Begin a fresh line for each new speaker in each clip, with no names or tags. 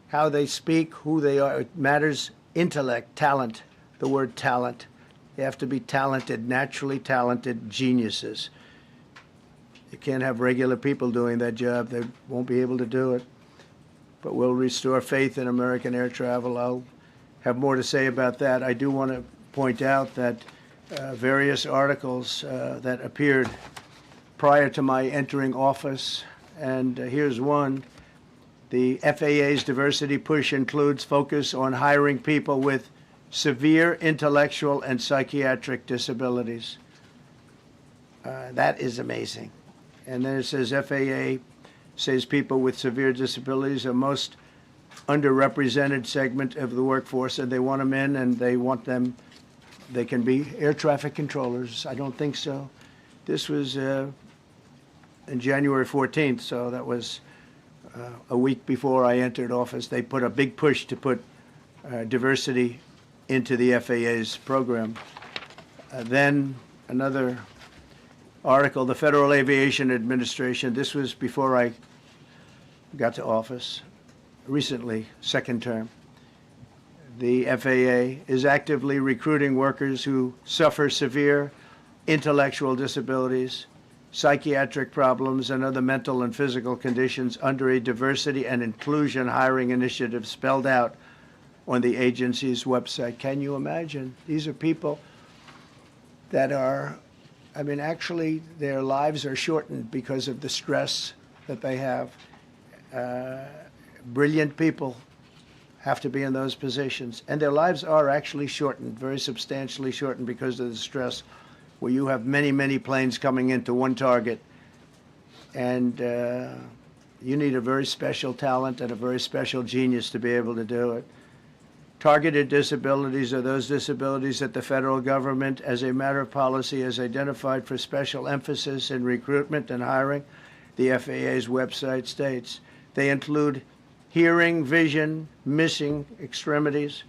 how they speak, who they are. It matters. Intellect, talent, the word talent. You have to be talented, naturally talented geniuses. You can't have regular people doing that job. They won't be able to do it. But we'll restore faith in American air travel. I'll have more to say about that. I do want to point out that various articles that appeared prior to my entering office, and here's one. The FAA's diversity push includes focus on hiring people with severe intellectual and psychiatric disabilities. That is amazing. And then it says FAA says people with severe disabilities are most underrepresented segment of the workforce, and they want them in, and they want them, they can be air traffic controllers. I don't think so. This was in January 14th, so that was a week before I entered office. They put a big push to put diversity into the FAA's program. Then another article, the Federal Aviation Administration, this was before I got to office, recently, second term. The FAA is actively recruiting workers who suffer severe intellectual disabilities, psychiatric problems, and other mental and physical conditions under a diversity and inclusion hiring initiative spelled out on the agency's website. Can you imagine? These are people that are, I mean, actually their lives are shortened because of the stress that they have. Brilliant people have to be in those positions, and their lives are actually shortened, very substantially shortened, because of the stress, where you have many, many planes coming into one target, and you need a very special talent and a very special genius to be able to do it. Targeted disabilities are those disabilities that the federal government, as a matter of policy, has identified for special emphasis in recruitment and hiring. The FAA's website states they include hearing, vision, missing extremities,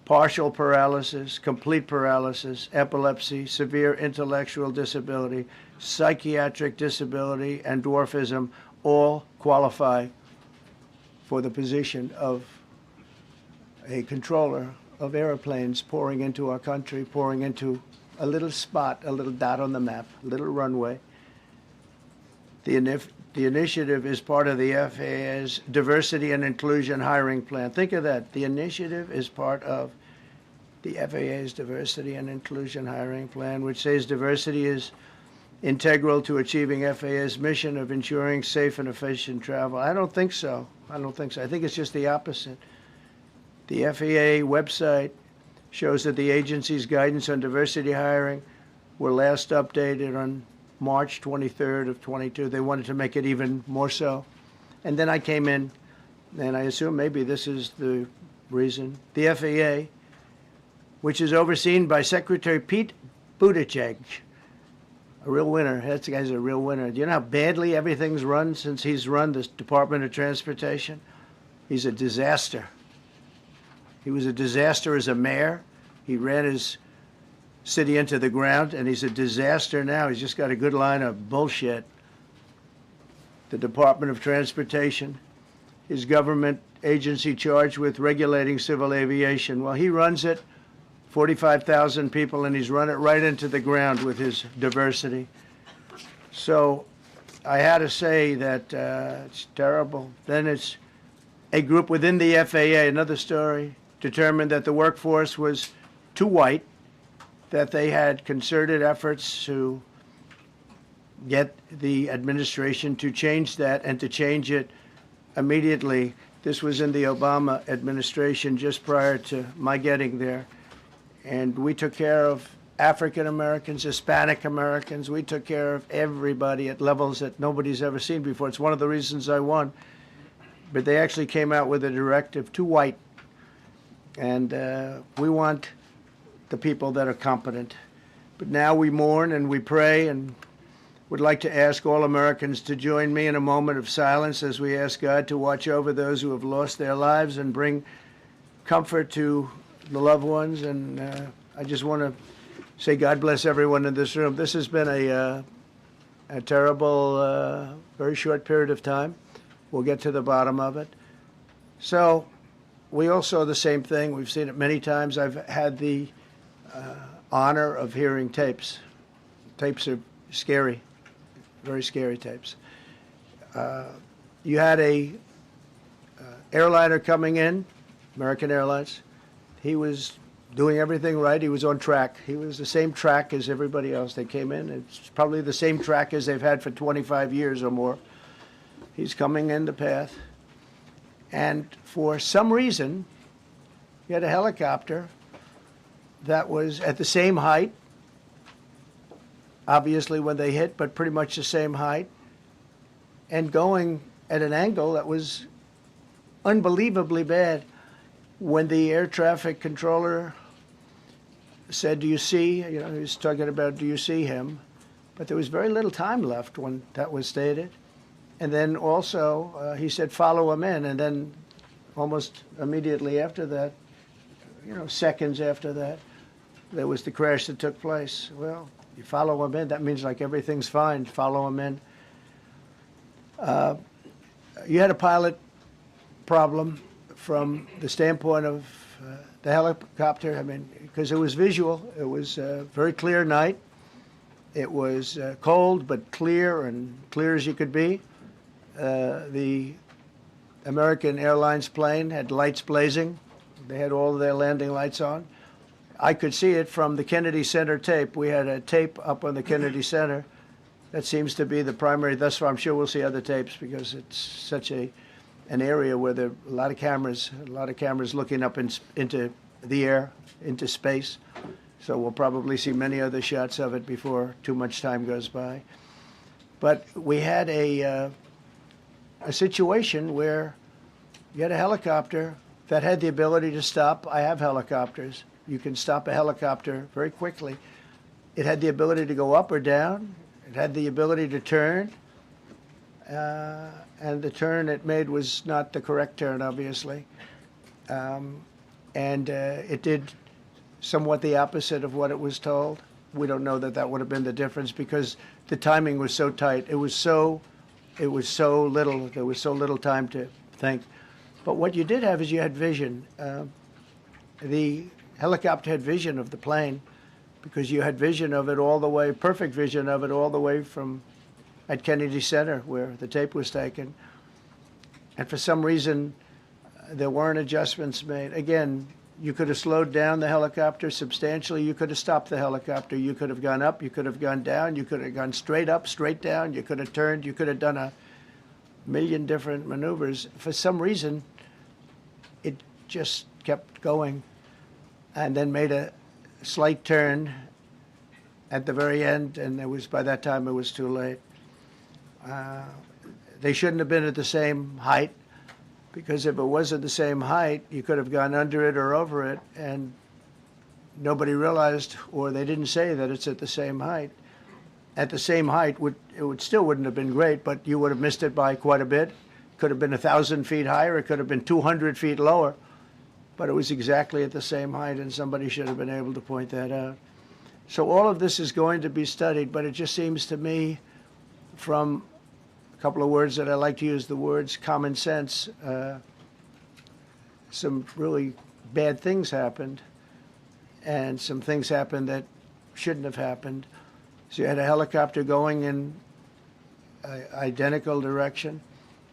partial paralysis, complete paralysis, epilepsy, severe intellectual disability, psychiatric disability, and dwarfism all qualify for the position of a controller of airplanes pouring into our country, pouring into a little spot, a little dot on the map, a little runway. The initiative is part of the FAA's diversity and inclusion hiring plan. Think of that. The initiative is part of the FAA's diversity and inclusion hiring plan, which says diversity is integral to achieving FAA's mission of ensuring safe and efficient travel. I don't think so. I don't think so. I think it's just the opposite. The FAA website shows that the agency's guidance on diversity hiring were last updated on March 23rd of 22. They wanted to make it even more so. And then I came in, and I assume maybe this is the reason. The FAA, which is overseen by Secretary Pete Buttigieg, a real winner. That guy's a real winner. Do you know how badly everything's run since he's run this Department of Transportation? He's a disaster. He was a disaster as a mayor. He ran his city into the ground, and he's a disaster now. He's just got a good line of bullshit. The Department of Transportation is government agency charged with regulating civil aviation. Well, he runs it, 45,000 people, and he's run it right into the ground with his diversity. So I had to say that it's terrible. Then it's a group within the FAA, another story, determined that the workforce was too white, that they had concerted efforts to get the administration to change that and to change it immediately. This was in the Obama administration just prior to my getting there. And we took care of African Americans, Hispanic Americans. We took care of everybody at levels that nobody's ever seen before. It's one of the reasons I won. But they actually came out with a directive, too white. And we want the people that are competent. But now we mourn and we pray, and would like to ask all Americans to join me in a moment of silence as we ask God to watch over those who have lost their lives and bring comfort to the loved ones. And I just want to say God bless everyone in this room. This has been a terrible, very short period of time. We'll get to the bottom of it. So we all saw the same thing. We've seen it many times. I've had the honor of hearing tapes. Tapes are scary, very scary tapes. You had a airliner coming in, American Airlines. He was doing everything right. He was on track. He was the same track as everybody else. They came in. It's probably the same track as they've had for 25 years or more. He's coming in the path. And for some reason, you had a helicopter that was at the same height, obviously when they hit, but pretty much the same height, and going at an angle that was unbelievably bad. When the air traffic controller said, "Do you see?" He was talking about, "Do you see him?" But there was very little time left when that was stated. And then also he said, "Follow him in." And then almost immediately after that, seconds after that, there was the crash that took place. Well, you follow him in, that means like everything's fine. Follow him in. You had a pilot problem from the standpoint of the helicopter. I mean, because it was visual. It was a very clear night. It was cold but clear, and clear as you could be. The American Airlines plane had lights blazing. They had all of their landing lights on. I could see it from the Kennedy Center tape. We had a tape up on the Kennedy Center. That seems to be the primary. Thus far, I'm sure we'll see other tapes because it's such an area where there are a lot of cameras looking up into the air, into space. So we'll probably see many other shots of it before too much time goes by. But we had a situation where you had a helicopter that had the ability to stop. I have helicopters. You can stop a helicopter very quickly. It had the ability to go up or down. It had the ability to turn. And the turn it made was not the correct turn, obviously. It did somewhat the opposite of what it was told. We don't know that would have been the difference because the timing was so tight. It was so little. There was so little time to think. But what you did have is you had vision. The helicopter had vision of the plane because you had vision of it all the way, perfect vision of it all the way from at Kennedy Center where the tape was taken. And for some reason, there weren't adjustments made. Again, you could have slowed down the helicopter substantially. You could have stopped the helicopter. You could have gone up. You could have gone down. You could have gone straight up, straight down. You could have turned. You could have done a million different maneuvers. For some reason, it just kept going and then made a slight turn at the very end, and by that time it was too late. They shouldn't have been at the same height, because if it was at the same height, you could have gone under it or over it, and nobody realized, or they didn't say that it's at the same height. At the same height, it still wouldn't have been great, but you would have missed it by quite a bit. Could have been 1,000 feet higher. It could have been 200 feet lower. But it was exactly at the same height, and somebody should have been able to point that out. So all of this is going to be studied, but it just seems to me, from a couple of words that I like to use, the words common sense, some really bad things happened, and some things happened that shouldn't have happened. So you had a helicopter going in an identical direction.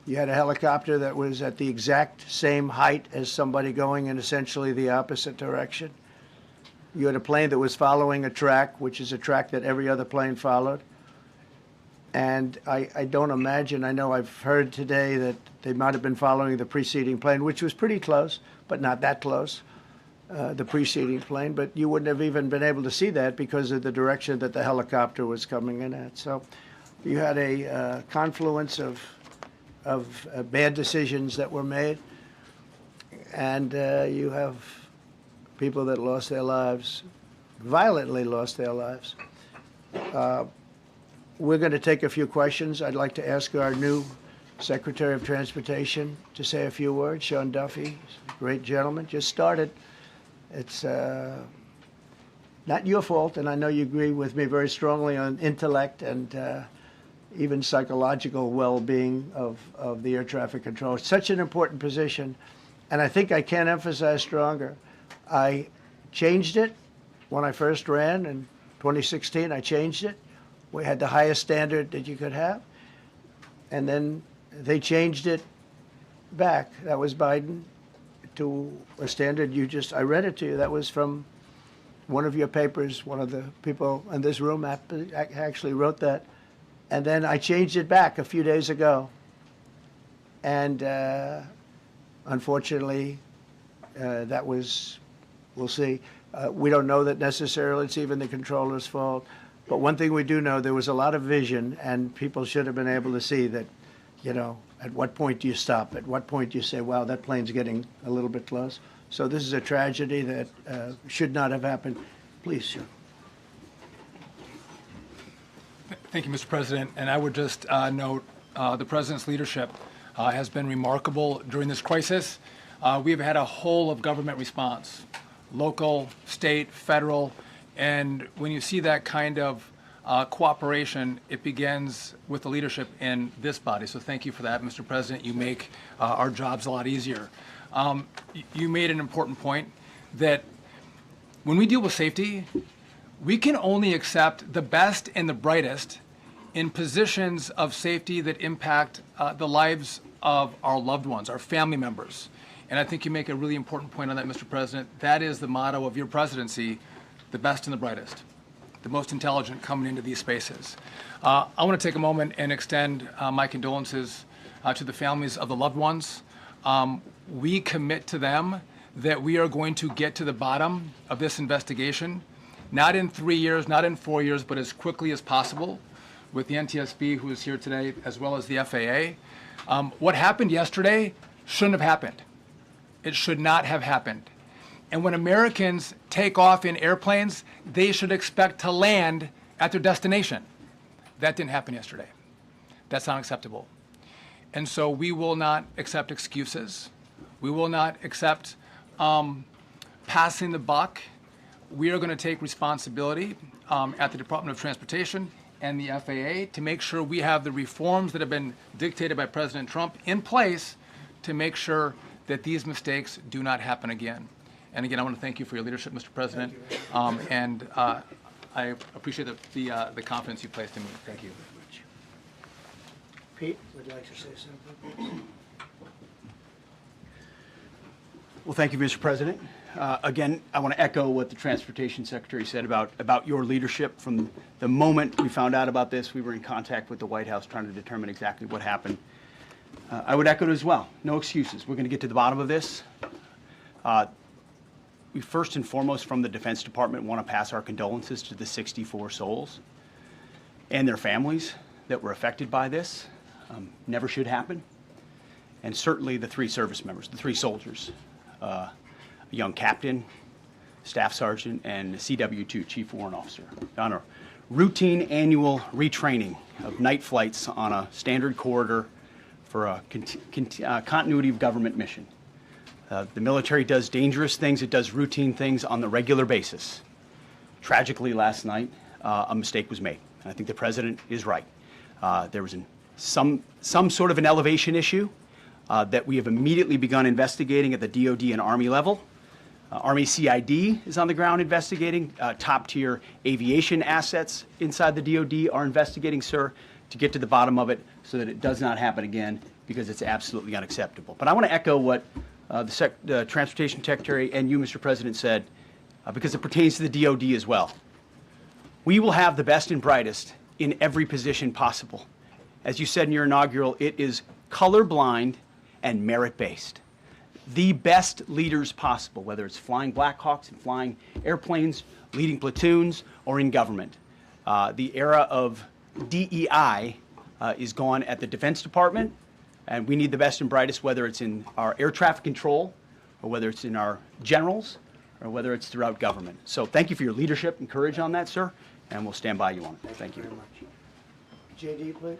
You had a helicopter that was at the exact same height as somebody going in essentially the opposite direction. You had a plane that was following a track, which is a track that every other plane followed. And I don't imagine, I know I've heard today that they might have been following the preceding plane, which was pretty close, but not that close, the preceding plane. But you wouldn't have even been able to see that because of the direction that the helicopter was coming in at. So you had a confluence of bad decisions that were made, and you have people that lost their lives, violently lost their lives. We're going to take a few questions. I'd like to ask our new Secretary of Transportation to say a few words. Sean Duffy, great gentleman, just started. It's not your fault, and I know you agree with me very strongly on intellect and even psychological well-being of the air traffic control. It's such an important position, And I think I can't emphasize stronger. I changed it when I first ran in 2016. I changed it. We had the highest standard that you could have. And then they changed it back. That was Biden to a standard I read it to you. That was from one of your papers. One of the people in this room actually wrote that. And then I changed it back a few days ago. And unfortunately, that was, we'll see. We don't know that necessarily it's even the controller's fault. But one thing we do know, there was a lot of vision, and people should have been able to see that, at what point do you stop? At what point do you say, wow, that plane's getting a little bit close? So this is a tragedy that should not have happened. Please, sir.
Thank you, Mr. President. And I would just note the President's leadership has been remarkable during this crisis. We've had a whole of government response, local, state, federal, and when you see that kind of cooperation, it begins with the leadership in this body. So thank you for that, Mr. President. You make our jobs a lot easier. You made an important point that when we deal with safety, we can only accept the best and the brightest in positions of safety that impact the lives of our loved ones, our family members. And I think you make a really important point on that, Mr. President. That is the motto of your presidency, the best and the brightest, the most intelligent coming into these spaces. I want to take a moment and extend my condolences to the families of the loved ones. We commit to them that we are going to get to the bottom of this investigation, not in 3 years, not in 4 years, but as quickly as possible with the NTSB, who is here today, as well as the FAA. What happened yesterday shouldn't have happened. It should not have happened. And when Americans take off in airplanes, they should expect to land at their destination. That didn't happen yesterday. That's not acceptable. And so we will not accept excuses. We will not accept passing the buck. We are going to take responsibility at the Department of Transportation and the FAA to make sure we have the reforms that have been dictated by President Trump in place to make sure that these mistakes do not happen again. And again, I want to thank you for your leadership, Mr. President, and I appreciate the confidence you placed in me. Thank you.
Pete, would you like to say something?
Well, thank you, Mr. President. Again, I want to echo what the Transportation Secretary said about your leadership. From the moment we found out about this, we were in contact with the White House trying to determine exactly what happened. I would echo it as well. No excuses. We're going to get to the bottom of this. We first and foremost, from the Defense Department, want to pass our condolences to the 64 souls and their families that were affected by this. Never should happen. And certainly the 3 service members, the 3 soldiers, a young captain, staff sergeant, and a CW2, Chief Warrant Officer, on a routine annual retraining of night flights on a standard corridor for a continuity of government mission. The military does dangerous things. It does routine things on the regular basis. Tragically, last night, a mistake was made. And I think the president is right. There was some sort of an elevation issue that we have immediately begun investigating at the DOD and Army level. Army CID is on the ground investigating. Top-tier aviation assets inside the DOD are investigating, sir, to get to the bottom of it so that it does not happen again, because it's absolutely unacceptable. But I want to echo what the Transportation Secretary and you, Mr. President, said, because it pertains to the DOD as well. We will have the best and brightest in every position possible. As you said in your inaugural, it is colorblind and merit-based. The best leaders possible, whether it's flying Black Hawks and flying airplanes, leading platoons, or in government. The era of DEI is gone at the Defense Department, and we need the best and brightest, whether it's in our air traffic control, or whether it's in our generals, or whether it's throughout government. So thank you for your leadership and courage on that, sir, and we'll stand by you on it. Thank you.
Very much. JD, please.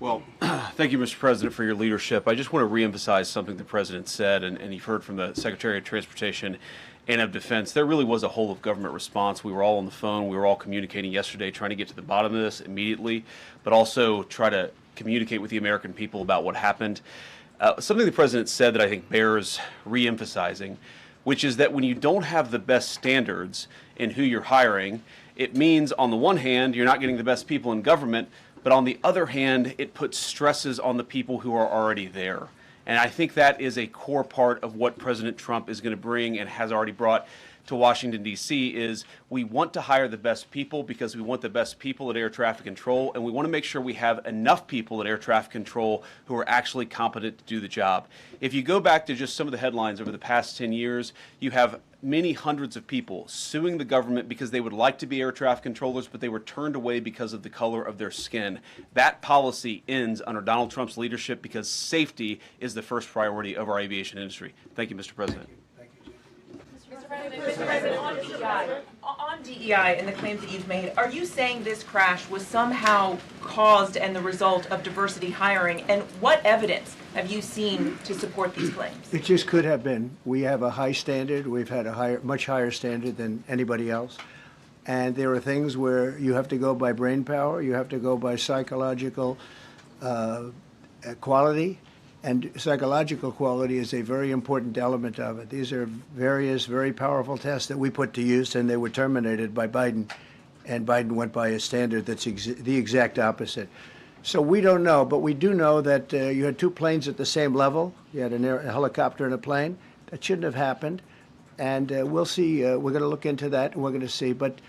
Well, thank you, Mr. President, for your leadership. I just want to reemphasize something the President said, and you've heard from the Secretary of Transportation and of Defense. There really was a whole of government response. We were all on the phone. We were all communicating yesterday, trying to get to the bottom of this immediately, but also try to communicate with the American people about what happened. Something the president said that I think bears re-emphasizing, which is that when you don't have the best standards in who you're hiring, it means on the one hand, you're not getting the best people in government, but on the other hand, it puts stresses on the people who are already there. And I think that is a core part of what President Trump is going to bring and has already brought to Washington, D.C. is we want to hire the best people because we want the best people at air traffic control, and we want to make sure we have enough people at air traffic control who are actually competent to do the job. If you go back to just some of the headlines over the past 10 years, you have many hundreds of people suing the government because they would like to be air traffic controllers, but they were turned away because of the color of their skin. That policy ends under Donald Trump's leadership because safety is the first priority of our aviation industry. Thank you, Mr. President.
Mr. President, on DEI and the claims that you've made, are you saying this crash was somehow caused and the result of diversity hiring? And what evidence have you seen to support these claims?
It just could have been. We have a high standard. We've had a much higher standard than anybody else. And there are things where you have to go by brain power, you have to go by psychological quality. And psychological quality is a very important element of it. These are various very powerful tests that we put to use, and they were terminated by Biden. And Biden went by a standard that's the exact opposite. So we don't know, but we do know that you had two planes at the same level. You had a helicopter and a plane. That shouldn't have happened. And we'll see. We're going to look into that, and we're going to see. But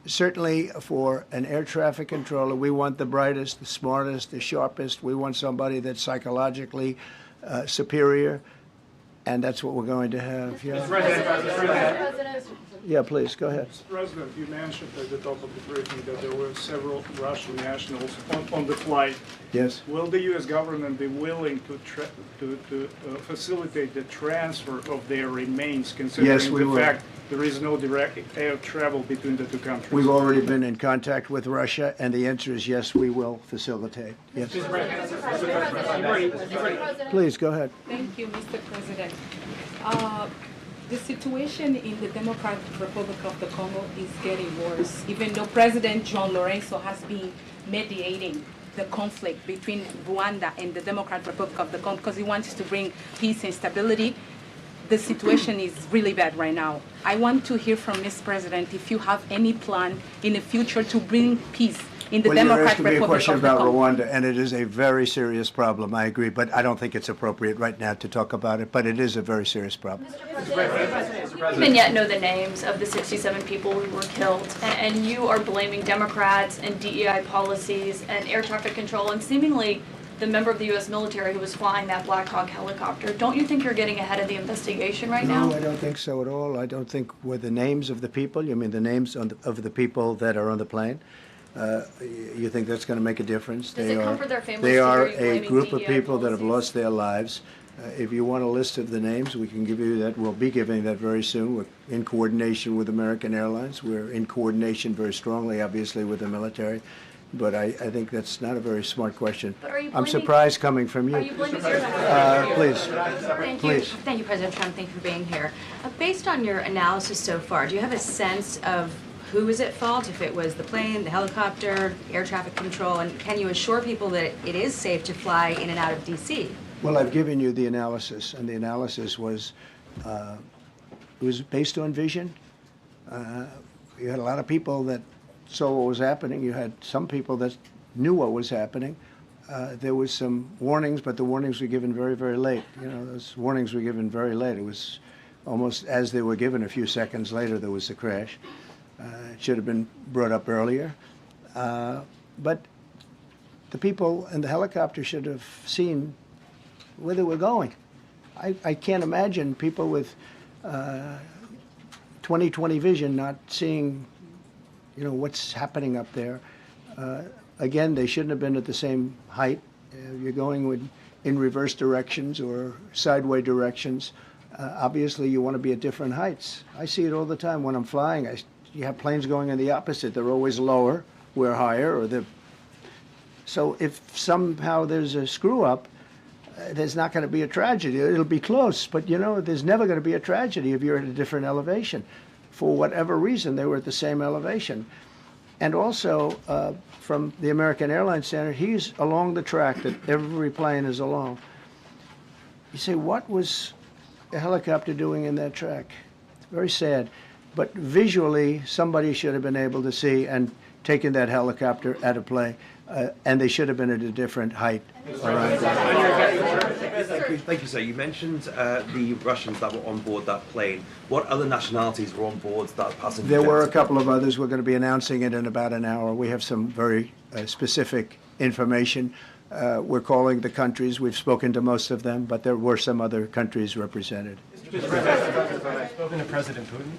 certainly for an air traffic controller, we want the brightest, the smartest, the sharpest. We want somebody that's psychologically superior, and that's what we're going to have. Yeah. Yeah, please, go ahead.
Mr. President, you mentioned at the top of the briefing that there were several Russian nationals on the flight.
Yes.
Will the U.S. government be willing to facilitate the transfer of their remains, considering
Yes, we
the
will.
fact there is no direct air travel between the two countries?
We've already been in contact with Russia, and the answer is yes, we will facilitate. Yes. Please, go ahead.
Thank you, Mr. President. The situation in the Democratic Republic of the Congo is getting worse, even though President John Lorenzo has been mediating the conflict between Rwanda and the Democratic Republic of the Congo because he wants to bring peace and stability. The situation is really bad right now. I want to hear from Ms. President if you have any plan in the future to bring peace in the
Well, you're
Democratic
asking me a
Republic
question
of the
about
Congo.
Rwanda, and it is a very serious problem, I agree, but I don't think it's appropriate right now to talk about it, but it is a very serious problem.
We don't even yet know the names of the 67 people who were killed, and you are blaming Democrats and DEI policies and air traffic control and seemingly the member of the U.S. military who was flying that Black Hawk helicopter. Don't you think you're getting ahead of the investigation right now?
No, I don't think so at all. I don't think with the names of the people, you mean the names of the people that are on the plane? You think that's going to make a difference?
Does it comfort their families
They
to
are
hear you
a
blaming
group of
DEI
people that have
policies?
lost their lives. If you want a list of the names, we can give you that. We'll be giving that very soon. We're in coordination with American Airlines. We're in coordination very strongly, obviously, with the military. But I think that's not a very smart question.
But are you
I'm
blaming-
surprised coming from you.
Are you blaming your
Please.
Thank you.
Please.
Thank you, President Trump. Thank you for being here. Based on your analysis so far, do you have a sense of who is at fault, if it was the plane, the helicopter, air traffic control, and can you assure people that it is safe to fly in and out of D.C.?
Well, I've given you the analysis, and the analysis was it was based on vision. You had a lot of people that saw what was happening. You had some people that knew what was happening. There was some warnings, but the warnings were given very, very late. You know, those warnings were given very late. It was almost as they were given. A few seconds later, there was a crash. It should have been brought up earlier. But the people in the helicopter should have seen where they were going. I can't imagine people with 20/20 vision not seeing, you know, what's happening up there. Again, they shouldn't have been at the same height. You're going in reverse directions or sideway directions. Obviously, you want to be at different heights. I see it all the time when I'm flying. You have planes going in the opposite. They're always lower. We're higher. So if somehow there's a screw up, there's not going to be a tragedy. It'll be close, but you know, there's never going to be a tragedy if you're at a different elevation. For whatever reason, they were at the same elevation. And also, from the American Airlines standard, he's along the track that every plane is along. You say, what was a helicopter doing in that track? It's very sad. But visually, somebody should have been able to see and taken that helicopter out of play, and they should have been at a different height.
Thank you, sir. You mentioned the Russians that were on board that plane. What other nationalities were on board that passenger?
There were a couple of others. We're going to be announcing it in about an hour. We have some very specific information. We're calling the countries. We've spoken to most of them, but there were some other countries represented.
Mr. President, spoken to President Putin?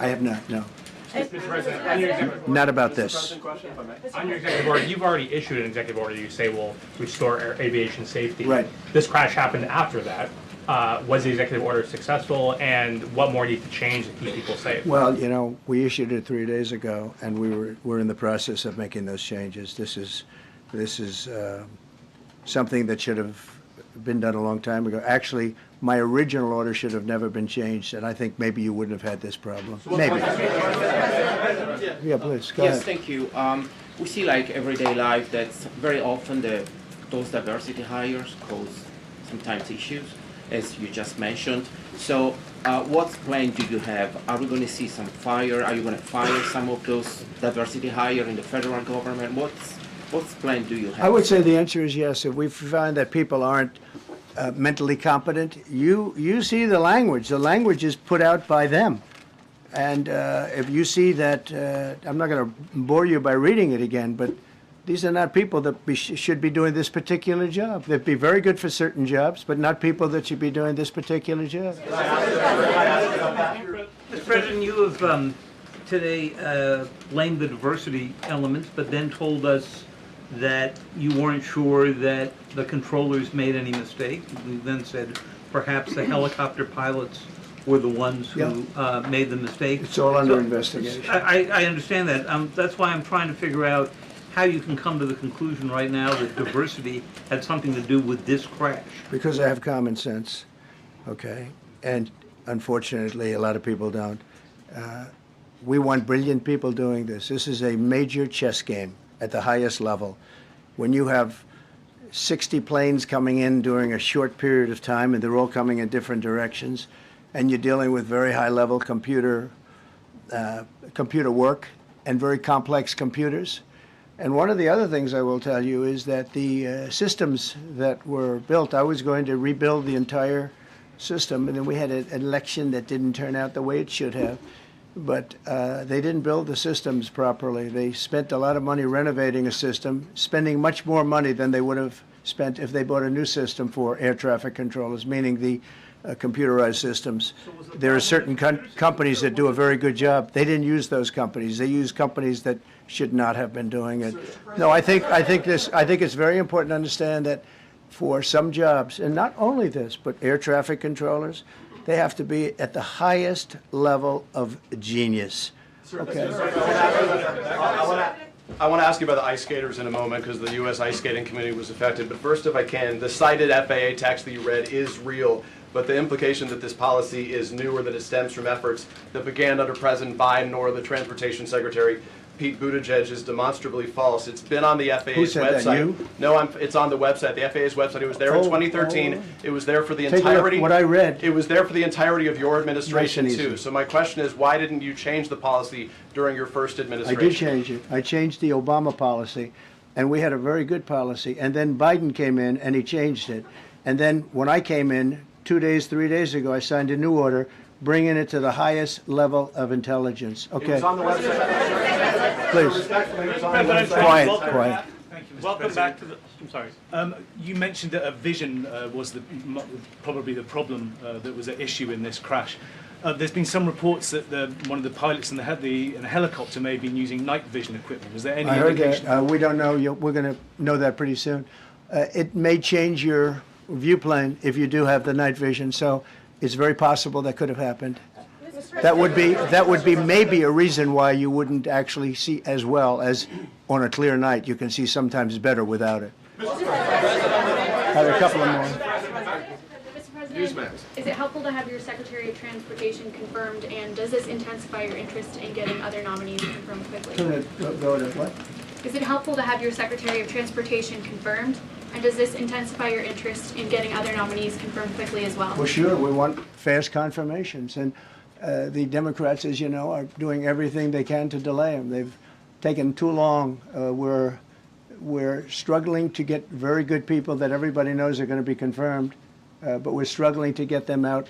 I have not, no.
Mr. President, on your
Not about this.
On your executive order, you've already issued an executive order. You say will restore aviation safety.
Right.
This crash happened after that. Was the executive order successful, and what more needs to change to keep people safe?
Well, you know, we issued it 3 days ago, and we're in the process of making those changes. This is something that should have been done a long time ago. Actually, my original order should have never been changed, and I think maybe you wouldn't have had this problem. Maybe. Yeah, please, go ahead.
Yes, thank you. We see like everyday life that very often those diversity hires cause sometimes issues, as you just mentioned. So what plan do you have? Are we going to see some fire? Are you going to fire some of those diversity hire in the federal government? What plan do you have?
I would say the answer is yes. If we find that people aren't mentally competent, you see the language. The language is put out by them. And if you see that, I'm not going to bore you by reading it again, but these are not people that should be doing this particular job. They'd be very good for certain jobs, but not people that should be doing this particular job.
Mr. President, you have today blamed the diversity elements, but then told us that you weren't sure that the controllers made any mistake. We then said perhaps the helicopter pilots were the ones who made the mistake.
It's all under investigation.
I understand that. That's why I'm trying to figure out how you can come to the conclusion right now that diversity had something to do with this crash.
Because I have common sense, okay? And unfortunately, a lot of people don't. We want brilliant people doing this. This is a major chess game at the highest level. When you have 60 planes coming in during a short period of time, and they're all coming in different directions, and you're dealing with very high-level computer work and very complex computers. And one of the other things I will tell you is that the systems that were built, I was going to rebuild the entire system, and then we had an election that didn't turn out the way it should have. But they didn't build the systems properly. They spent a lot of money renovating a system, spending much more money than they would have spent if they bought a new system for air traffic controllers, meaning the computerized systems. There are certain companies that do a very good job. They didn't use those companies. They used companies that should not have been doing it. No, I think it's very important to understand that for some jobs, and not only this, but air traffic controllers, they have to be at the highest level of genius. Okay.
I want to ask you about the ice skaters in a moment because the U.S. Ice Skating Committee was affected. But first, if I can, the cited FAA text that you read is real. But the implication that this policy is new or that it stems from efforts that began under President Biden or the Transportation Secretary Pete Buttigieg is demonstrably false. It's been on the FAA's
Who said
website.
That, you?
No, it's on the website, the FAA's website. It was there in 2013. It was there for the
Take
entirety.
a look, what I read.
It was there for the entirety of your administration
Nice and
too.
easy.
So my question is, why didn't you change the policy during your first
I
administration?
did change it. I changed the Obama policy, and we had a very good policy. And then Biden came in, and he changed it. And then when I came in 3 days ago, I signed a new order bringing it to the highest level of intelligence. Okay.
It was on the website.
Please. Quiet.
Thank you, Mr.
Welcome
President.
back to the, I'm sorry.
You mentioned that a vision was probably the problem that was at issue in this crash. There's been some reports that one of the pilots in the helicopter may have been using night vision equipment. Was there any
I heard
indication?
that. We don't know. We're going to know that pretty soon. It may change your view plane if you do have the night vision. So it's very possible that could have happened. That would be maybe a reason why you wouldn't actually see as well as on a clear night. You can see sometimes better without it. Have a couple of more.
Newsmax.
Is it helpful to have your Secretary of Transportation confirmed, and does this intensify your interest in getting other nominees confirmed quickly?
Go to what?
Is it helpful to have your Secretary of Transportation confirmed, and does this intensify your interest in getting other nominees confirmed quickly as well?
Well, sure, we want fast confirmations, and the Democrats, as you know, are doing everything they can to delay them. They've taken too long. We're struggling to get very good people that everybody knows are going to be confirmed, but we're struggling to get them out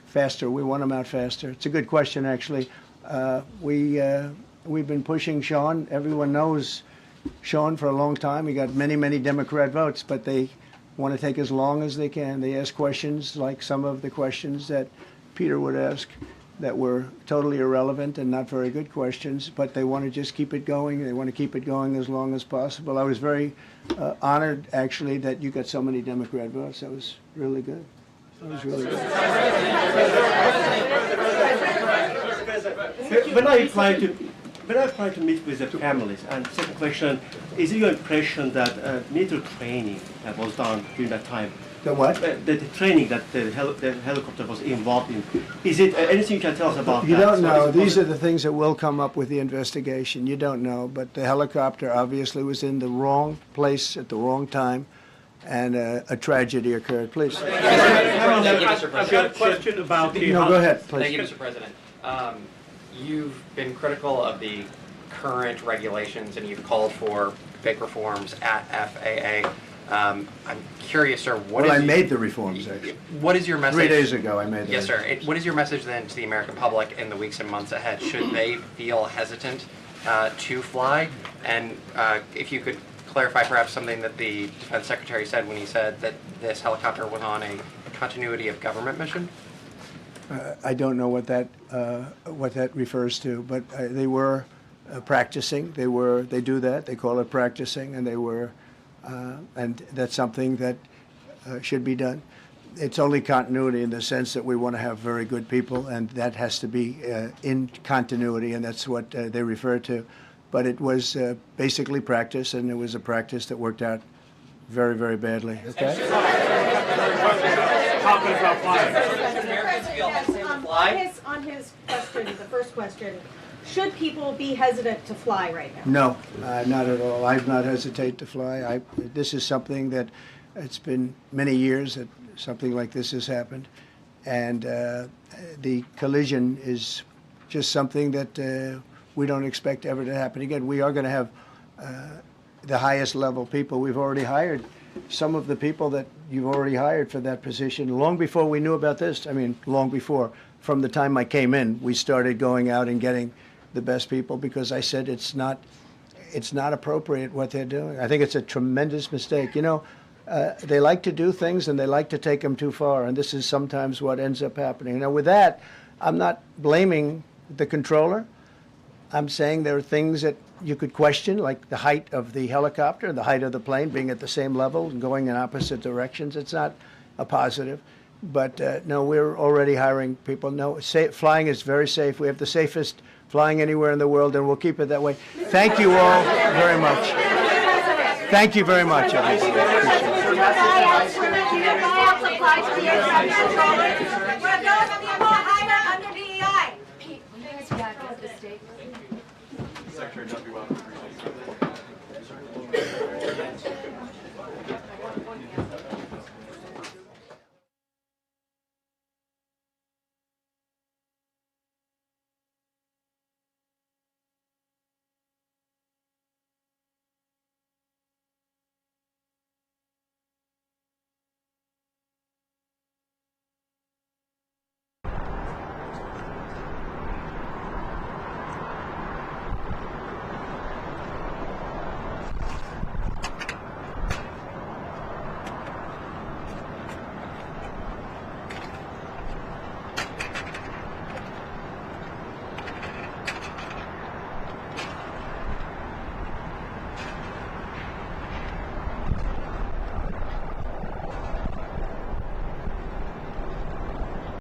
faster. We want them out faster. It's a good question, actually. We've been pushing Sean. Everyone knows Sean for a long time. He got many, many Democrat votes, but they want to take as long as they can. They ask questions like some of the questions that Peter would ask that were totally irrelevant and not very good questions, but they want to just keep it going. They want to keep it going as long as possible. I was very honored, actually, that you got so many Democrat votes. That was really good. That was really good.
When I try to meet with the families, and second question, is it your impression that military training that was done during that time?
The what?
The training that the helicopter was involved in. Is it anything you can tell us about
You
that?
don't know. These are the things that will come up with the investigation. You don't know, but the helicopter obviously was in the wrong place at the wrong time, and a tragedy occurred. Please.
Thank you, Mr.
I've got a question about the...
No, go ahead, please.
Thank you, Mr. President. You've been critical of the current regulations, and you've called for big reforms at FAA. I'm curious, sir,
Well, I made the reforms, actually.
what is your message?
3 days ago, I made them.
Yes, sir. What is your message then to the American public in the weeks and months ahead? Should they feel hesitant to fly? And if you could clarify perhaps something that the Defense Secretary said when he said that this helicopter was on a continuity of government mission?
I don't know what that refers to, but they were practicing. They do that. They call it practicing, and they were, and that's something that should be done. It's only continuity in the sense that we want to have very good people, and that has to be in continuity, and that's what they refer to. But it was basically practice, and it was a practice that worked out very, very badly. Okay.
Talking about flying.
On his question, the first question, should people be hesitant to fly right now?
No, not at all. I've not hesitated to fly. This is something that it's been many years that something like this has happened, and the collision is just something that we don't expect ever to happen again. We are going to have the highest level people. We've already hired some of the people that you've already hired for that position long before we knew about this. I mean, long before. From the time I came in, we started going out and getting the best people because I said it's not appropriate what they're doing. I think it's a tremendous mistake. You know, they like to do things and they like to take them too far, and this is sometimes what ends up happening. Now, with that, I'm not blaming the controller. I'm saying there are things that you could question, like the height of the helicopter, the height of the plane being at the same level and going in opposite directions. It's not a positive. But no, we're already hiring people. No, flying is very safe. We have the safest flying anywhere in the world, and we'll keep it that way. Thank you all very much. Thank you very much, everybody.